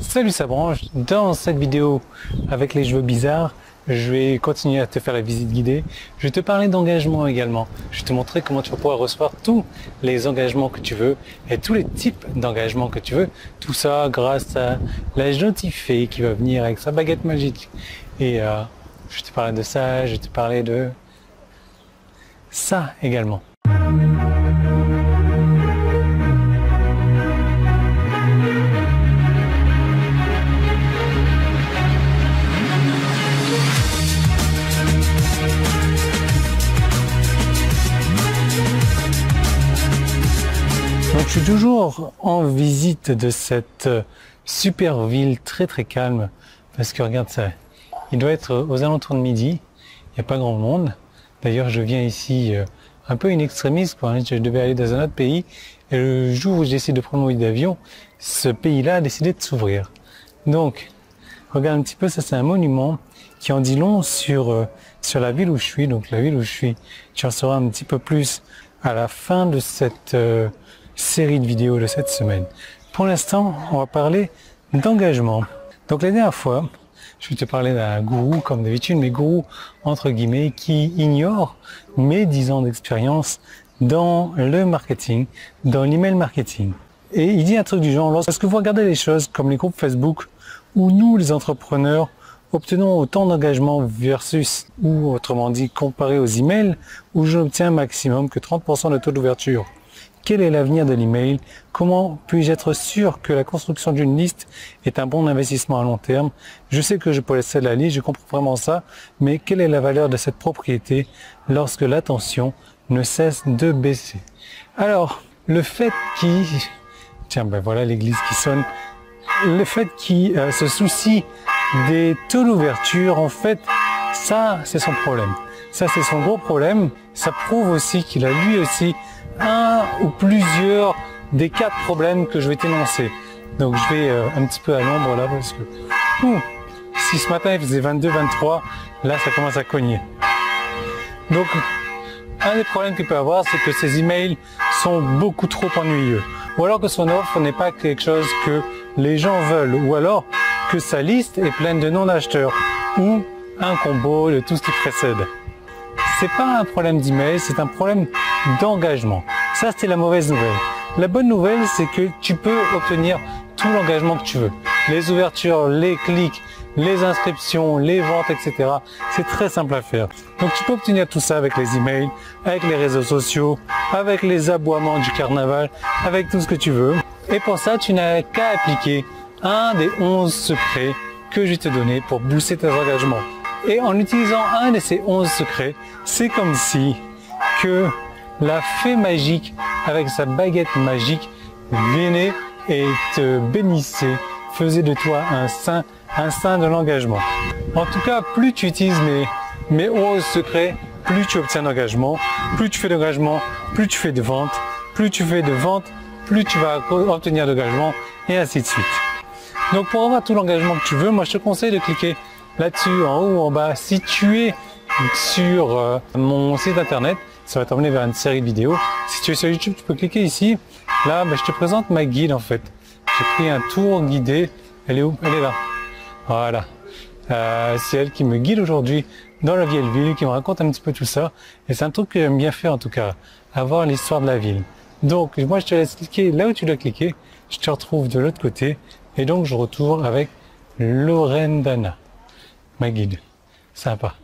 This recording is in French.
Salut ça branche, dans cette vidéo avec les cheveux bizarres, je vais continuer à te faire la visite guidée. Je vais te parler d'engagement également. Je vais te montrer comment tu vas pouvoir recevoir tous les engagements que tu veux et tous les types d'engagements que tu veux. Tout ça grâce à la gentille fée qui va venir avec sa baguette magique. Et je vais te parler de ça, je vais te parler de ça également. Donc je suis toujours en visite de cette super ville très calme parce que regarde ça, il doit être aux alentours de midi, il n'y a pas grand monde. D'ailleurs je viens ici un peu in extremis, quoi. Je devais aller dans un autre pays et le jour où j'ai décidé de prendre mon billet d'avion, ce pays-là a décidé de s'ouvrir. Donc regarde un petit peu, ça c'est un monument qui en dit long sur la ville où je suis. Donc la ville où je suis, tu en sauras un petit peu plus à la fin de cette série de vidéos de cette semaine. Pour l'instant, on va parler d'engagement. Donc la dernière fois, je vais te parler d'un gourou, comme d'habitude, mais gourou entre guillemets, qui ignore mes 10 ans d'expérience dans le marketing, dans l'email marketing. Et il dit un truc du genre, lorsque vous regardez les choses comme les groupes Facebook, où nous, les entrepreneurs, obtenons autant d'engagement versus, ou autrement dit, comparé aux emails, où je n'obtiens un maximum que 30% de taux d'ouverture. Quel est l'avenir de l'email? Comment puis-je être sûr que la construction d'une liste est un bon investissement à long terme? Je sais que je possède la liste, je comprends vraiment ça, mais quelle est la valeur de cette propriété lorsque l'attention ne cesse de baisser? Alors, le fait qu'il... Tiens, ben voilà l'église qui sonne. Le fait qu'il se soucie des taux d'ouverture, en fait, ça, c'est son problème. Ça, c'est son gros problème. Ça prouve aussi qu'il a lui aussi un ou plusieurs des 4 problèmes que je vais t'énoncer. Donc je vais un petit peu à l'ombre là parce que si ce matin il faisait 22, 23, là ça commence à cogner. Donc un des problèmes qu'il peut avoir, c'est que ses emails sont beaucoup trop ennuyeux. Ou alors que son offre n'est pas quelque chose que les gens veulent. Ou alors que sa liste est pleine de non-acheteurs. Ou un combo de tout ce qui précède. C'est pas un problème d'email, c'est un problème d'engagement. Ça, c'est la mauvaise nouvelle. La bonne nouvelle, c'est que tu peux obtenir tout l'engagement que tu veux. Les ouvertures, les clics, les inscriptions, les ventes, etc. C'est très simple à faire. Donc, tu peux obtenir tout ça avec les emails, avec les réseaux sociaux, avec les aboiements du carnaval, avec tout ce que tu veux. Et pour ça, tu n'as qu'à appliquer un des 11 secrets que je vais te donner pour booster tes engagements. Et en utilisant un de ces 11 secrets, c'est comme si que la fée magique, avec sa baguette magique, venait et te bénissait, faisait de toi un saint de l'engagement. En tout cas, plus tu utilises mes 11 secrets, plus tu obtiens d'engagement, plus tu fais d'engagement, plus tu fais de vente, plus tu fais de vente, plus tu vas obtenir d'engagement, et ainsi de suite. Donc pour avoir tout l'engagement que tu veux, moi je te conseille de cliquer là-dessus, en haut ou en bas. Si tu es sur mon site internet, ça va t'emmener vers une série de vidéos. Si tu es sur YouTube, tu peux cliquer ici. Là, je te présente ma guide en fait. J'ai pris un tour guidé. Elle est où? Elle est là. Voilà. C'est elle qui me guide aujourd'hui dans la vieille ville, qui me raconte un petit peu tout ça. Et c'est un truc que j'aime bien faire en tout cas, avoir l'histoire de la ville. Donc moi je te laisse cliquer là où tu dois cliquer. Je te retrouve de l'autre côté. Et donc je retourne avec Lorendana, ma guide. Sympa.